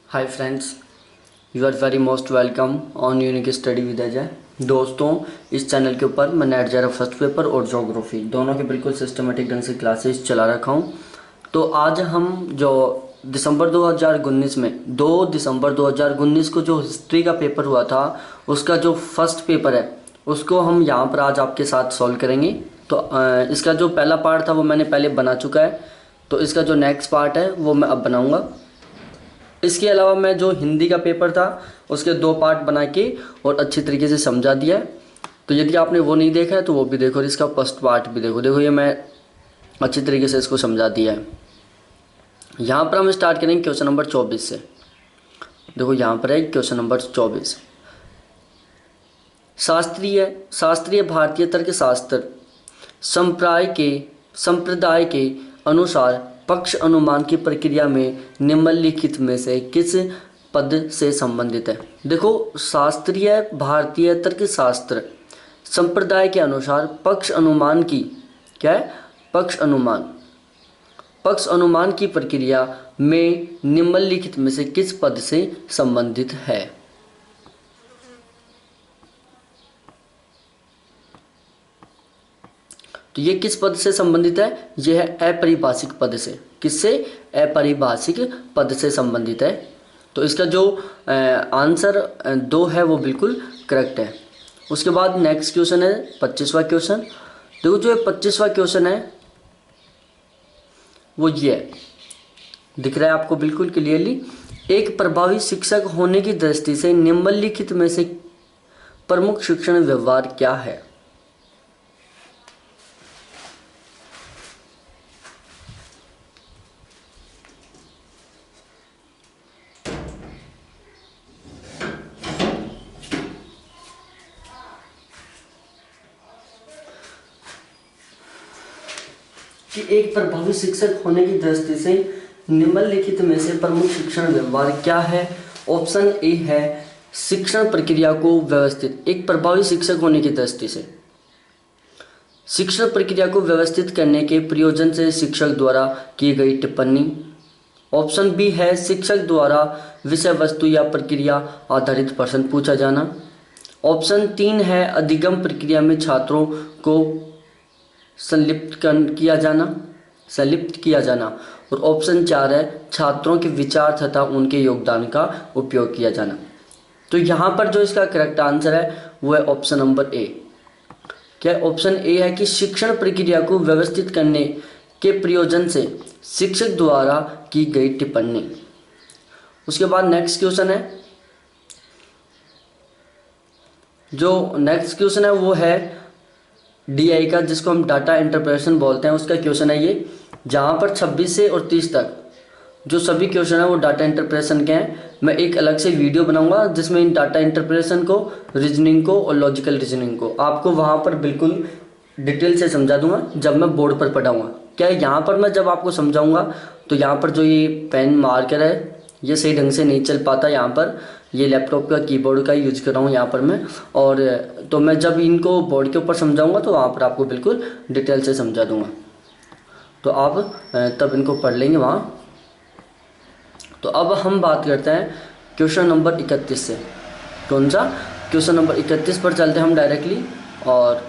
Hi friends, you are very most welcome on unique study with Ajay. दोस्तों, इस channel के ऊपर मैं नेट जेआरएफ फर्स्ट पेपर और ज्योग्राफी दोनों के बिल्कुल सिस्टमेटिक ढंग से क्लासेस चला रखा हूँ। तो आज हम जो दिसंबर 2019 में 2 दिसंबर 2019 को जो हिस्ट्री का पेपर हुआ था उसका जो फर्स्ट पेपर है उसको हम यहाँ पर आज आपके साथ सॉल्व करेंगे। तो इसका जो पहला पार्ट था वो मैंने पहले बना चुका है, तो इसका जो नेक्स्ट पार्ट है वो मैं अब बनाऊँगा। इसके अलावा मैं जो हिंदी का पेपर था उसके 2 पार्ट बना के और अच्छी तरीके से समझा दिया है। तो यदि आपने वो नहीं देखा है तो वो भी देखो और इसका फर्स्ट पार्ट भी देखो ये मैं अच्छी तरीके से इसको समझा दिया है। यहाँ पर हम स्टार्ट करेंगे क्वेश्चन नंबर 24 से। देखो यहाँ पर है क्वेश्चन नंबर 24। शास्त्रीय भारतीय तर्कशास्त्र संप्रदाय के अनुसार पक्ष अनुमान की प्रक्रिया में निम्नलिखित में से किस पद से संबंधित है। देखो, शास्त्रीय भारतीय तर्कशास्त्र संप्रदाय के अनुसार पक्ष अनुमान की क्या है, पक्ष अनुमान की प्रक्रिया में निम्नलिखित में से किस पद से संबंधित है। तो ये किस पद से संबंधित है? यह है अपरिभाषिक पद से। किससे? अपरिभाषिक पद से संबंधित है। तो इसका जो आंसर 2 है वो बिल्कुल करेक्ट है। उसके बाद नेक्स्ट क्वेश्चन है 25वां क्वेश्चन। देखो, जो 25वां क्वेश्चन है वो ये दिख रहा है आपको बिल्कुल क्लियरली। एक प्रभावी शिक्षक होने की दृष्टि से निम्नलिखित में से प्रमुख शिक्षण व्यवहार क्या है। कि एक प्रभावी शिक्षक होने की दृष्टि से निम्नलिखित में से प्रमुख शिक्षण व्यवहार क्या है। ऑप्शन ए है शिक्षण प्रक्रिया को व्यवस्थित। एक प्रभावी शिक्षक होने की दृष्टि से शिक्षण प्रक्रिया को व्यवस्थित करने के प्रयोजन से शिक्षक द्वारा की गई टिप्पणी। ऑप्शन बी है शिक्षक द्वारा विषय वस्तु या प्रक्रिया आधारित प्रश्न पूछा जाना। ऑप्शन 3 है अधिगम प्रक्रिया में छात्रों को संलिप्त किया जाना। और ऑप्शन 4 है छात्रों के विचार तथा उनके योगदान का उपयोग किया जाना। तो यहाँ पर जो इसका करेक्ट आंसर है वो है ऑप्शन नंबर ए। क्या ऑप्शन ए है कि शिक्षण प्रक्रिया को व्यवस्थित करने के प्रयोजन से शिक्षक द्वारा की गई टिप्पणी। उसके बाद नेक्स्ट क्वेश्चन है, जो नेक्स्ट क्वेश्चन है वो है डीआई का, जिसको हम डाटा इंटरप्रेशन बोलते हैं। उसका क्वेश्चन है ये, जहाँ पर 26 से और 30 तक जो सभी क्वेश्चन है वो डाटा इंटरप्रेशन के हैं। मैं एक अलग से वीडियो बनाऊंगा जिसमें इन डाटा इंटरप्रेशन को, रीजनिंग को और लॉजिकल रीजनिंग को आपको वहाँ पर बिल्कुल डिटेल से समझा दूंगा जब मैं बोर्ड पर पढ़ाऊँगा। क्या यहाँ पर मैं जब आपको समझाऊँगा तो यहाँ पर जो ये पेन मार्कर है ये सही ढंग से नहीं चल पाता। यहाँ पर ये लैपटॉप का कीबोर्ड का यूज कर रहा हूँ यहाँ पर मैं, और तो मैं जब इनको बोर्ड के ऊपर समझाऊंगा तो वहाँ पर आपको बिल्कुल डिटेल से समझा दूंगा, तो आप तब इनको पढ़ लेंगे वहाँ। तो अब हम बात करते हैं क्वेश्चन नंबर 31 से। कौन सा? क्वेश्चन नंबर 31 पर चलते हैं हम डायरेक्टली। और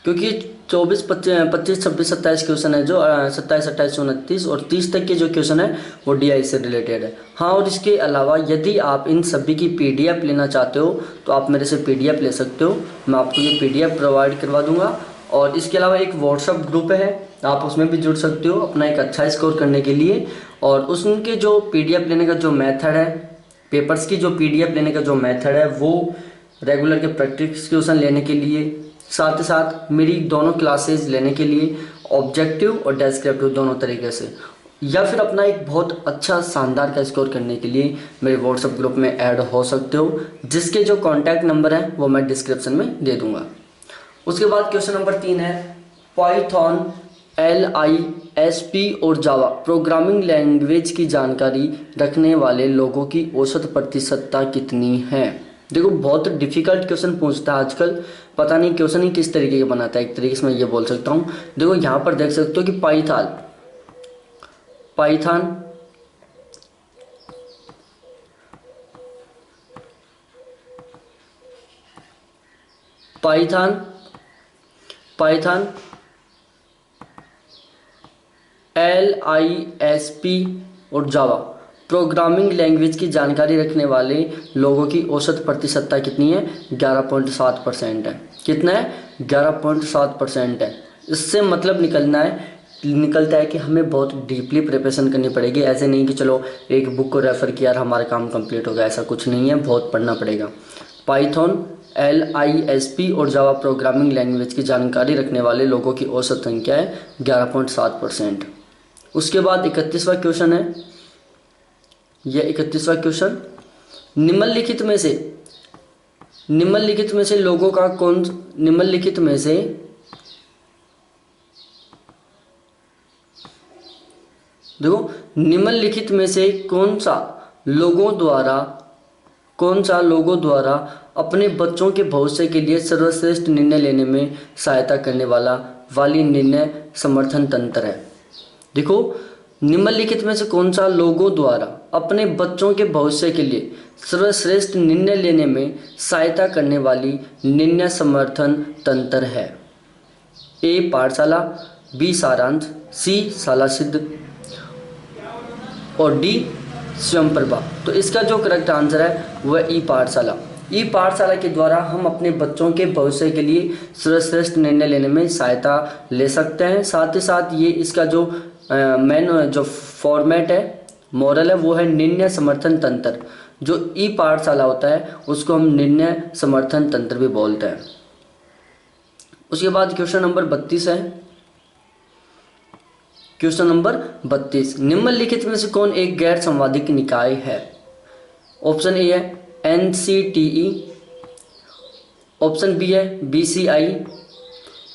क्योंकि 24, 25, 26, 27 क्वेश्चन है, जो 27, 28, 29 और 30 तक के जो क्वेश्चन है वो डीआई से रिलेटेड है। हाँ, और इसके अलावा यदि आप इन सभी की पीडीएफ लेना चाहते हो तो आप मेरे से पीडीएफ ले सकते हो। मैं आपको ये पीडीएफ प्रोवाइड करवा दूंगा। और इसके अलावा एक व्हाट्सअप ग्रुप है, आप उसमें भी जुड़ सकते हो अपना एक अच्छा स्कोर करने के लिए। और उसके जो पीडीएफ लेने का जो मेथड है, पेपर्स की जो पीडीएफ लेने का जो मेथड है वो रेगुलर के प्रैक्टिस क्वेश्चन लेने के लिए, साथ ही साथ मेरी दोनों क्लासेस लेने के लिए, ऑब्जेक्टिव और डेस्क्रिप्टिव दोनों तरीके से, या फिर अपना एक बहुत अच्छा शानदार का स्कोर करने के लिए मेरे व्हाट्सएप ग्रुप में ऐड हो सकते हो, जिसके जो कॉन्टैक्ट नंबर है वो मैं डिस्क्रिप्शन में दे दूंगा। उसके बाद क्वेश्चन नंबर 3 है पाइथन, LISP और जावा प्रोग्रामिंग लैंग्वेज की जानकारी रखने वाले लोगों की औसत प्रतिशतता कितनी है। देखो, बहुत डिफिकल्ट क्वेश्चन पूछता है आजकल, पता नहीं क्वेश्चन ही किस तरीके का बनाता है। एक तरीके से मैं ये बोल सकता हूँ। देखो यहाँ पर देख सकते हो कि पाइथन पाइथन, पाइथन LISP और जावा प्रोग्रामिंग लैंग्वेज की जानकारी रखने वाले लोगों की औसत प्रतिशतता कितनी है? 11.7% है। कितना है? 11.7% है। इससे मतलब निकलता है कि हमें बहुत डीपली प्रिपरेशन करनी पड़ेगी। ऐसे नहीं कि चलो एक बुक को रेफ़र किया और हमारा काम कंप्लीट हो गया, ऐसा कुछ नहीं है, बहुत पढ़ना पड़ेगा। पाइथन LISP और जावा प्रोग्रामिंग लैंग्वेज की जानकारी रखने वाले लोगों की औसत संख्या है 11.7%। उसके बाद 31वां क्वेश्चन है, यह 31वां क्वेश्चन, निम्नलिखित में से लोगों का कौन निम्नलिखित में से देखो निम्नलिखित में से कौन सा लोगों द्वारा अपने बच्चों के भविष्य के लिए सर्वश्रेष्ठ निर्णय लेने में सहायता करने वाली निर्णय समर्थन तंत्र है? देखो निम्नलिखित में से कौन सा लोगों द्वारा अपने बच्चों के भविष्य के लिए सर्वश्रेष्ठ निर्णय लेने में सहायता करने वाली निर्णय समर्थन तंत्र है? A पाठशाला, B सारांश, C शाला सिद्ध और D स्वयंप्रभा। तो इसका जो करेक्ट आंसर है वह ई पाठशाला के द्वारा हम अपने बच्चों के भविष्य के लिए सर्वश्रेष्ठ निर्णय लेने में सहायता ले सकते हैं। साथ ही साथ ये इसका जो मेन जो फॉर्मेट है, मॉडल है, वो है निर्णय समर्थन तंत्र। जो ई पाठशाला होता है उसको हम निर्णय समर्थन तंत्र भी बोलते हैं। उसके बाद क्वेश्चन नंबर 32 है। क्वेश्चन नंबर 32, निम्नलिखित में से कौन एक गैर संवादिक निकाय है? ऑप्शन ए है NCTE, ऑप्शन बी है BCI,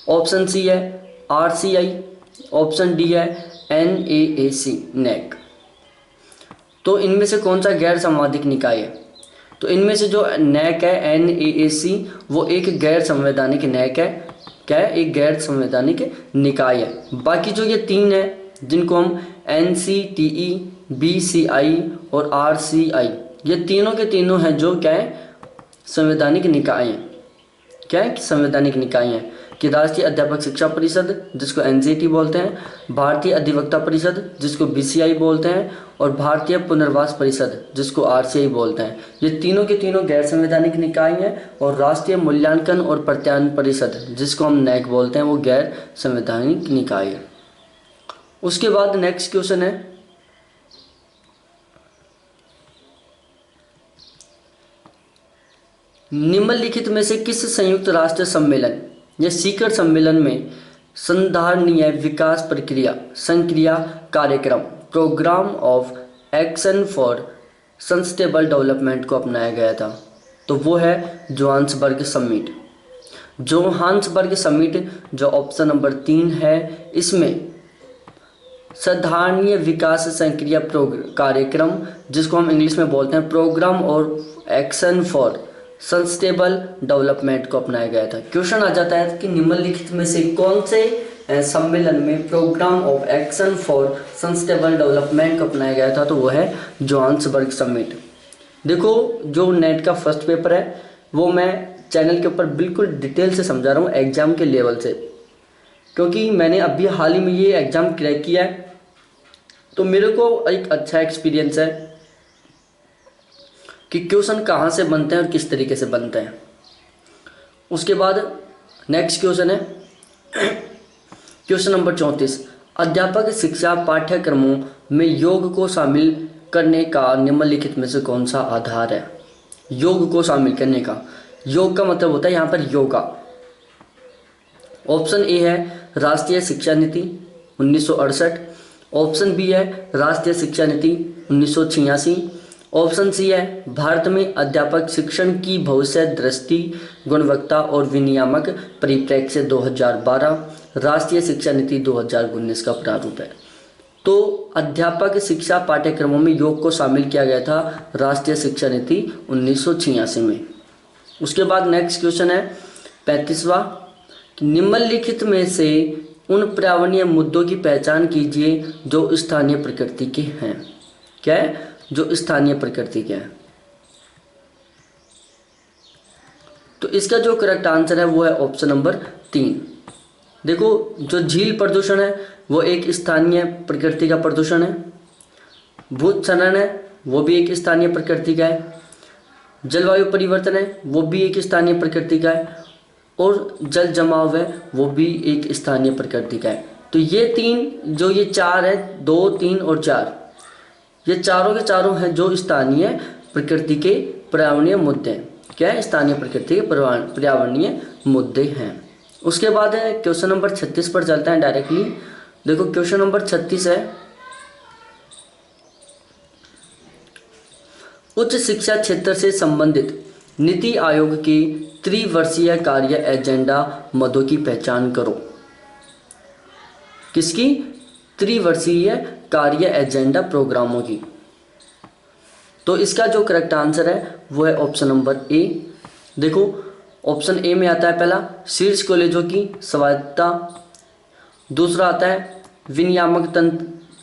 ऑप्शन सी है RCI, ऑप्शन डी है NAAC। तो इनमें से कौन सा गैर संवादिक निकाय है? तो इनमें से जो NAC है, NAAC, वो एक गैर संवैधानिक NAC है। क्या है? एक गैर संवैधानिक निकाय है। बाकी जो ये तीन है जिनको हम NCTE, BCI और RCI, ये तीनों के तीनों हैं जो क्या है? संवैधानिक निकाय हैं। क्या है? संवैधानिक निकाय हैं कि राष्ट्रीय अध्यापक शिक्षा परिषद जिसको NCT बोलते हैं, भारतीय अधिवक्ता परिषद जिसको BCI बोलते हैं और भारतीय पुनर्वास परिषद जिसको RCI बोलते हैं। ये तीनों के तीनों गैर संवैधानिक निकाय हैं और राष्ट्रीय मूल्यांकन और प्रत्यायन परिषद जिसको हम NAC बोलते हैं वो गैर संवैधानिक निकाय है। उसके बाद नेक्स्ट क्वेश्चन है, निम्नलिखित में से किस संयुक्त राष्ट्र सम्मेलन या शिखर सम्मेलन में संधारणीय विकास प्रक्रिया संक्रिया कार्यक्रम program of action for sustainable development को अपनाया गया था? तो वो है जोहान्सबर्ग समिट। जोहान्सबर्ग समिट जो ऑप्शन नंबर 3 है, इसमें संधारणीय विकास संक्रिया कार्यक्रम जिसको हम इंग्लिश में बोलते हैं प्रोग्राम और एक्शन फॉर सस्टेनेबल डेवलपमेंट को अपनाया गया था। क्वेश्चन आ जाता है कि निम्नलिखित में से कौन से सम्मेलन में program of action for sustainable development को अपनाया गया था? तो वो है जोहान्सबर्ग समिट। देखो जो नेट का फर्स्ट पेपर है वो मैं चैनल के ऊपर बिल्कुल डिटेल से समझा रहा हूँ एग्जाम के लेवल से, क्योंकि मैंने अभी हाल ही में ये एग्ज़ाम क्रैक किया है तो मेरे को एक अच्छा एक्सपीरियंस है कि क्वेश्चन कहाँ से बनते हैं और किस तरीके से बनते हैं। उसके बाद नेक्स्ट क्वेश्चन है क्वेश्चन नंबर 34, अध्यापक शिक्षा पाठ्यक्रमों में योग को शामिल करने का निम्नलिखित में से कौन सा आधार है? योग को शामिल करने का, योग का मतलब होता है यहाँ पर योगा। ऑप्शन ए है राष्ट्रीय शिक्षा नीति 1968, ऑप्शन बी है राष्ट्रीय शिक्षा नीति 1986, ऑप्शन सी है भारत में अध्यापक शिक्षण की भविष्य दृष्टि गुणवत्ता और विनियामक परिप्रेक्ष्य 2012, राष्ट्रीय शिक्षा नीति 2019 का प्रारूप है। तो अध्यापक शिक्षा पाठ्यक्रमों में योग को शामिल किया गया था राष्ट्रीय शिक्षा नीति 1986 में। उसके बाद नेक्स्ट क्वेश्चन है 35वां, निम्नलिखित में से उन पर्यावरणीय मुद्दों की पहचान कीजिए जो स्थानीय प्रकृति के हैं। क्या है? जो स्थानीय प्रकृति के हैं। तो इसका जो करेक्ट आंसर है वो है ऑप्शन नंबर 3। देखो, जो झील प्रदूषण है वो एक स्थानीय प्रकृति का प्रदूषण है। भूस्खलन है वो भी एक स्थानीय प्रकृति का है। जलवायु परिवर्तन है वो भी एक स्थानीय प्रकृति का है। और जल जमाव है वो भी एक स्थानीय प्रकृति का है। तो ये ये चार है, 2, 3 और 4, ये चारों के चारों हैं जो स्थानीय प्रकृति के पर्यावरणीय मुद्दे हैं। क्या है? स्थानीय प्रकृति के पर्यावरणीय मुद्दे हैं। उसके बाद है क्वेश्चन नंबर 36 पर चलते हैं डायरेक्टली। देखो, क्वेश्चन नंबर 36 है, उच्च शिक्षा क्षेत्र से संबंधित नीति आयोग की त्रिवर्षीय कार्य एजेंडा मदों की पहचान करो। किसकी? त्रिवर्षीय कार्य एजेंडा प्रोग्रामों की। तो इसका जो करेक्ट आंसर है वो है ऑप्शन नंबर ए। देखो, ऑप्शन ए में आता है पहला शीर्ष कॉलेजों की स्वायत्तता, दूसरा आता है विनियामक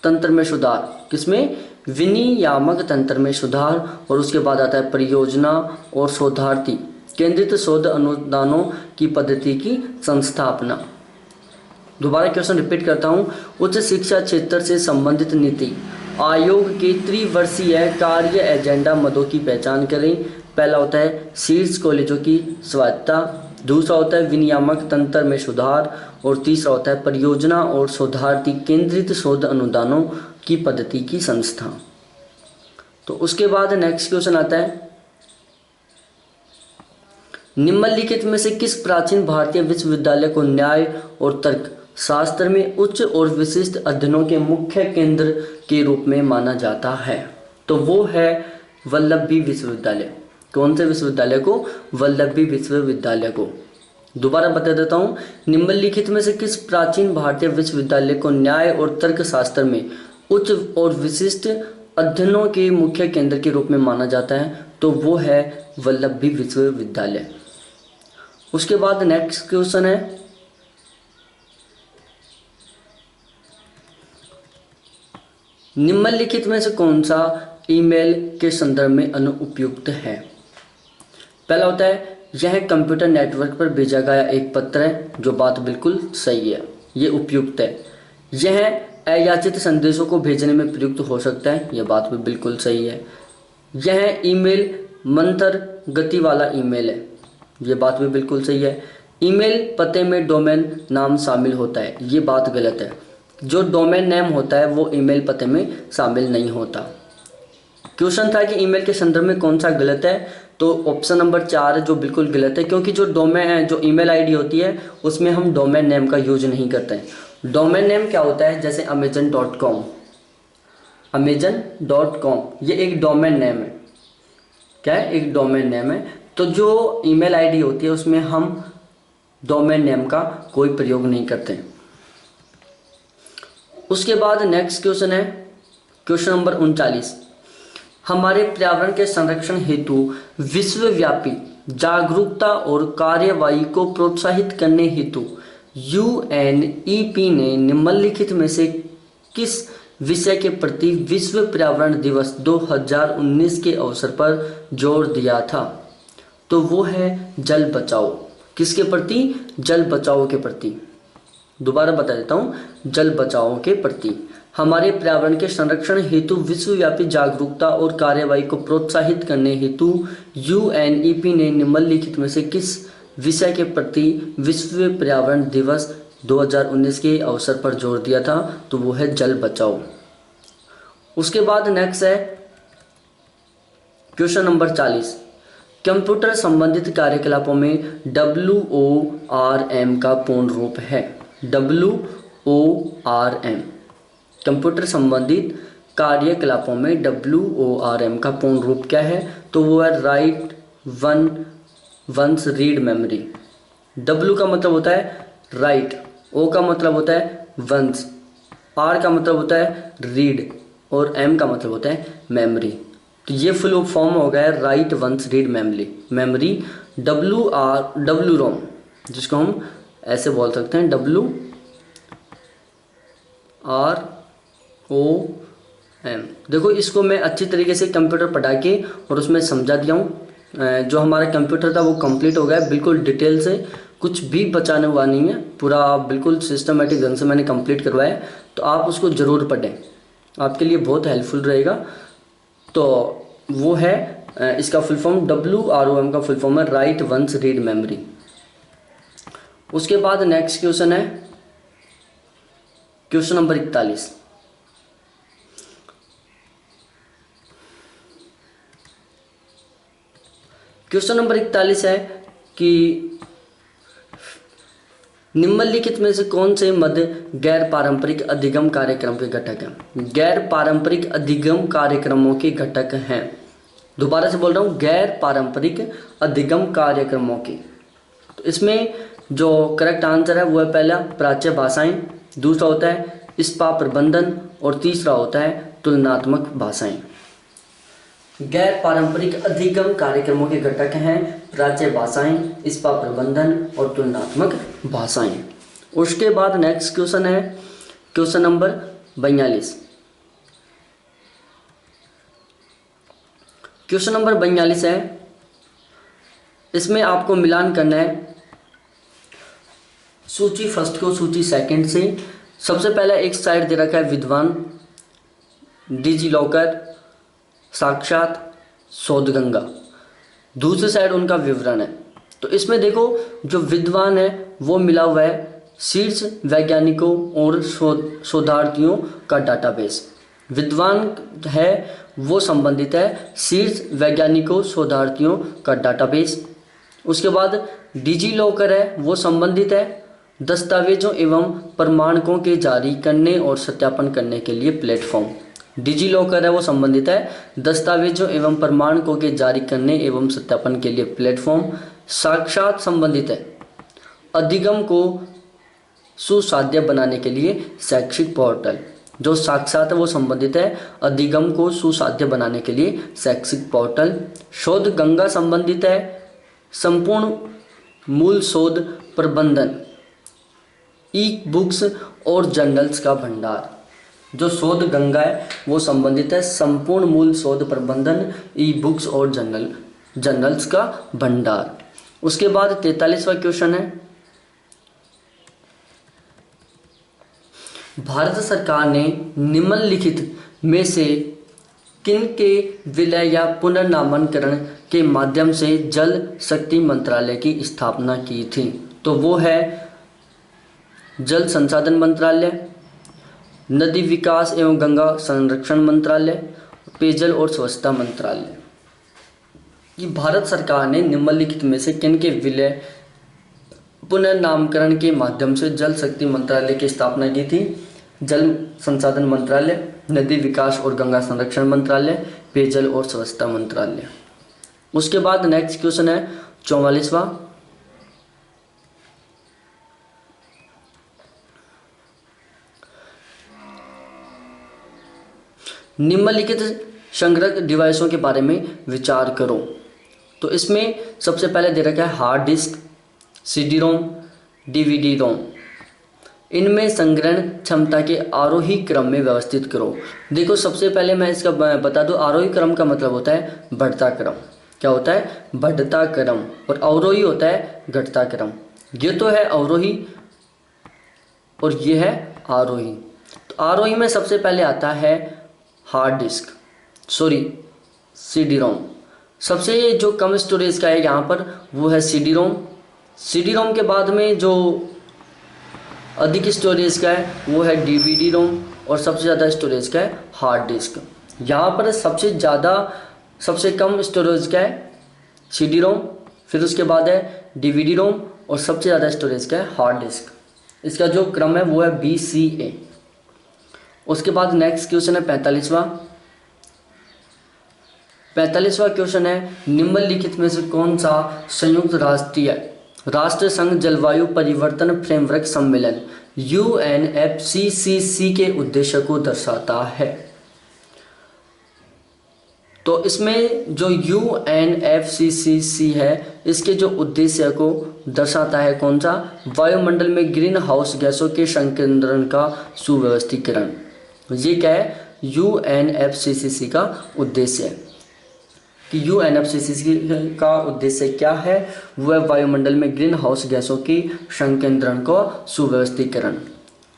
तंत्र में सुधार। किसमें? विनियामक तंत्र में सुधार। और उसके बाद आता है परियोजना और शोधार्थी केंद्रित शोध अनुदानों की पद्धति की संस्थापना। दोबारा क्वेश्चन रिपीट करता हूं, उच्च शिक्षा क्षेत्र से संबंधित नीति आयोग के त्रिवर्षीय कार्य एजेंडा मदों की पहचान करें। पहला होता है शीर्ष कॉलेजों की स्वायत्तता, दूसरा होता है विनियामक तंत्र में सुधार और तीसरा होता है परियोजना और शोधार्थी केंद्रित शोध अनुदानों की पद्धति की संस्था। तो उसके बाद नेक्स्ट क्वेश्चन आता है, निम्नलिखित में से किस प्राचीन भारतीय विश्वविद्यालय को न्याय और तर्क शास्त्र में उच्च और विशिष्ट अध्ययनों के मुख्य केंद्र के रूप में माना जाता है? तो वो है वल्लभी विश्वविद्यालय। कौन से विश्वविद्यालय को? वल्लभी विश्वविद्यालय को। दोबारा बता देता हूँ, निम्नलिखित में से किस प्राचीन भारतीय विश्वविद्यालय को न्याय और तर्क शास्त्र में उच्च और विशिष्ट अध्ययनों के मुख्य केंद्र के रूप में माना जाता है? तो वो है वल्लभी विश्वविद्यालय। उसके बाद नेक्स्ट क्वेश्चन है, निम्नलिखित में से कौन सा ईमेल के संदर्भ में अनुपयुक्त है? पहला होता है यह कंप्यूटर नेटवर्क पर भेजा गया एक पत्र है, जो बात बिल्कुल सही है, ये उपयुक्त है। यह अयाचित संदेशों को भेजने में प्रयुक्त हो सकता है, यह बात भी बिल्कुल सही है। यह ईमेल मंथर गति वाला ईमेल है, ये बात भी बिल्कुल सही है। ईमेल पते में डोमेन नाम शामिल होता है, ये बात गलत है। जो डोमेन नेम होता है वो ईमेल पते में शामिल नहीं होता। क्वेश्चन था कि ईमेल के संदर्भ में कौन सा गलत है, तो ऑप्शन नंबर 4 जो बिल्कुल गलत है, क्योंकि जो ईमेल आईडी होती है उसमें हम डोमेन नेम का यूज नहीं करते हैं। डोमेन नेम क्या होता है? जैसे amazon.com, amazon.com ये एक डोमेन नेम है। क्या है? एक डोमेन नेम है। तो जो ईमेल आईडी होती है उसमें हम डोमेन नेम का कोई प्रयोग नहीं करते। उसके बाद नेक्स्ट क्वेश्चन है क्वेश्चन नंबर 39, हमारे पर्यावरण के संरक्षण हेतु विश्वव्यापी जागरूकता और कार्यवाही को प्रोत्साहित करने हेतु UNEP ने निम्नलिखित में से किस विषय के प्रति विश्व पर्यावरण दिवस 2019 के अवसर पर जोर दिया था? तो वो है जल बचाओ। किसके प्रति? जल बचाओ के प्रति। दोबारा बता देता हूँ, जल बचाओ के प्रति। हमारे पर्यावरण के संरक्षण हेतु विश्वव्यापी जागरूकता और कार्यवाही को प्रोत्साहित करने हेतु UNEP ने निम्नलिखित में से किस विषय के प्रति विश्व पर्यावरण दिवस 2019 के अवसर पर जोर दिया था? तो वो है जल बचाओ। उसके बाद नेक्स्ट है क्वेश्चन नंबर 40, कंप्यूटर संबंधित कार्यकलापों में WORM का पूर्ण रूप है? WORM कंप्यूटर संबंधित कार्यकलापों में WORM का पूर्ण रूप क्या है? तो वो है write once read memory. W का मतलब होता है राइट, O का मतलब होता है वंस, R का मतलब होता है रीड और M का मतलब होता है मेमोरी। तो ये फुल फॉर्म हो गया है write once read memory WROM, जिसको हम ऐसे बोल सकते हैं ROM। देखो इसको मैं अच्छी तरीके से कंप्यूटर पढ़ा के और उसमें समझा दिया हूँ। जो हमारा कंप्यूटर था वो कंप्लीट हो गया है, बिल्कुल डिटेल से, कुछ भी बचाने हुआ नहीं है, पूरा बिल्कुल सिस्टमेटिक ढंग से मैंने कंप्लीट करवाया है। तो आप उसको ज़रूर पढ़ें, आपके लिए बहुत हेल्पफुल रहेगा। तो वो है इसका फुल फॉर्म, WROM का फुल फॉर्म है राइट वंस रीड मेमोरी। उसके बाद नेक्स्ट क्वेश्चन है क्वेश्चन नंबर 41। क्वेश्चन नंबर 41 है कि निम्नलिखित में से कौन से मद गैर पारंपरिक अधिगम कार्यक्रम के घटक हैं। गैर पारंपरिक अधिगम कार्यक्रमों के घटक हैं। दोबारा से बोल रहा हूँ, गैर पारंपरिक अधिगम कार्यक्रमों के। तो इसमें जो करेक्ट आंसर है वो है पहला प्राच्य भाषाएं, दूसरा होता है स्पा प्रबंधन और तीसरा होता है तुलनात्मक भाषाएं। गैर पारंपरिक अधिगम कार्यक्रमों के घटक हैं प्राच्य भाषाएं, स्पा प्रबंधन और तुलनात्मक भाषाएं। उसके बाद नेक्स्ट क्वेश्चन है क्वेश्चन नंबर 42। क्वेश्चन नंबर 42 है, इसमें आपको मिलान करना है सूची फर्स्ट को सूची सेकंड से। सबसे पहले एक साइड दे रखा है विद्वान, डिजी लॉकर, साक्षात, शोधगंगा, दूसरी साइड उनका विवरण है। तो इसमें देखो जो विद्वान है वो मिला हुआ है शीर्ष वैज्ञानिकों और शोधार्थियों का डाटाबेस। विद्वान है वो संबंधित है शीर्ष वैज्ञानिकों शोधार्थियों का डाटाबेस। उसके बाद डिजी लॉकर है वो संबंधित है दस्तावेजों एवं प्रमाणकों के जारी करने और सत्यापन करने के लिए प्लेटफॉर्म। डिजी लॉकर है वो संबंधित है दस्तावेजों एवं प्रमाणकों के जारी करने एवं सत्यापन के लिए प्लेटफॉर्म। साक्षात संबंधित है अधिगम को सुसाध्य बनाने के लिए शैक्षिक पोर्टल। जो साक्षात है वो संबंधित है अधिगम को सुसाध्य बनाने के लिए शैक्षिक पोर्टल। शोध गंगा संबंधित है संपूर्ण मूल शोध प्रबंधन, ई बुक्स और जर्नल्स का भंडार। जो शोध गंगा है वो संबंधित है संपूर्ण मूल शोध प्रबंधन, ई बुक्स और जर्नल्स का भंडार। उसके बाद 43वां क्वेश्चन है, भारत सरकार ने निम्नलिखित में से किन के विलय या पुनर्नामकरण के माध्यम से जल शक्ति मंत्रालय की स्थापना की थी। तो वो है जल संसाधन मंत्रालय, नदी विकास एवं गंगा संरक्षण मंत्रालय, पेयजल और स्वच्छता मंत्रालय। ये भारत सरकार ने निम्नलिखित में से किन के विलय पुनर्नामकरण के माध्यम से जल शक्ति मंत्रालय की स्थापना की थी। जल संसाधन मंत्रालय, नदी विकास और गंगा संरक्षण मंत्रालय, पेयजल और स्वच्छता मंत्रालय। उसके बाद नेक्स्ट क्वेश्चन है 44वां, निम्नलिखित संगणक डिवाइसों के बारे में विचार करो। तो इसमें सबसे पहले दे रखा है हार्ड डिस्क, CD रोम, DVD रोम। इनमें संग्रहण क्षमता के आरोही क्रम में व्यवस्थित करो। देखो सबसे पहले मैं इसका बता दूं, आरोही क्रम का मतलब होता है बढ़ता क्रम। क्या होता है? बढ़ता क्रम। और अवरोही होता है घटता क्रम। ये तो है अवरोही और ये है आरोही। तो आरोही में सबसे पहले आता है हार्ड डिस्क, CD रोम। सबसे जो कम स्टोरेज का है यहाँ पर वो है CD रोम। CD रोम के बाद में जो अधिक स्टोरेज का है वो है DVD रोम और सबसे ज़्यादा स्टोरेज का है हार्ड डिस्क। यहाँ पर सबसे कम स्टोरेज का है CD रोम, फिर उसके बाद है DVD रोम और सबसे ज़्यादा स्टोरेज का है हार्ड डिस्क। इसका जो क्रम है वो है BCA। उसके बाद नेक्स्ट क्वेश्चन है 45वां। 45वां क्वेश्चन है, निम्नलिखित में से कौन सा संयुक्त राष्ट्र संघ जलवायु परिवर्तन फ्रेमवर्क सम्मेलन UNFCCC के उद्देश्य को दर्शाता है। तो इसमें जो UNFCCC है, इसके जो उद्देश्य को दर्शाता है कौन सा, वायुमंडल में ग्रीन हाउस गैसों के संकेंद्रण का सुव्यवस्थीकरण। ये क्या है, UNFCCC का उद्देश्य है कि UNFCCC का उद्देश्य क्या है, वह वायुमंडल में ग्रीन हाउस गैसों की संकेंद्रण का सुव्यवस्थीकरण।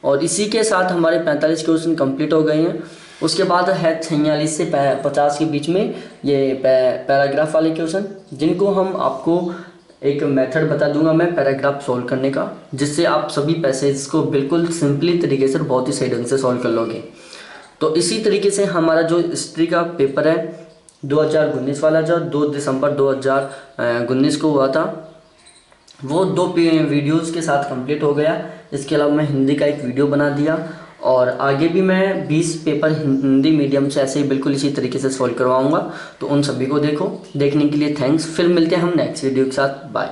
और इसी के साथ हमारे 45 क्वेश्चन कंप्लीट हो गए हैं। उसके बाद है 46 से 50 के बीच में ये पैराग्राफ वाले क्वेश्चन, जिनको हम आपको एक मेथड बता दूंगा मैं पैराग्राफ सॉल्व करने का, जिससे आप सभी पैसेज को बिल्कुल सिंपली तरीके से बहुत ही सही ढंग से सॉल्व कर लोगे। तो इसी तरीके से हमारा जो हिस्ट्री का पेपर है 2019 वाला, जो 2 दिसंबर 2019 को हुआ था, वो 2 वीडियोस के साथ कंप्लीट हो गया। इसके अलावा मैं हिंदी का एक वीडियो बना दिया, और आगे भी मैं 20 पेपर हिंदी मीडियम से ऐसे ही बिल्कुल इसी तरीके से सॉल्व करवाऊंगा। तो उन सभी को देखने के लिए थैंक्स। फिर मिलते हैं हम नेक्स्ट वीडियो के साथ। बाय।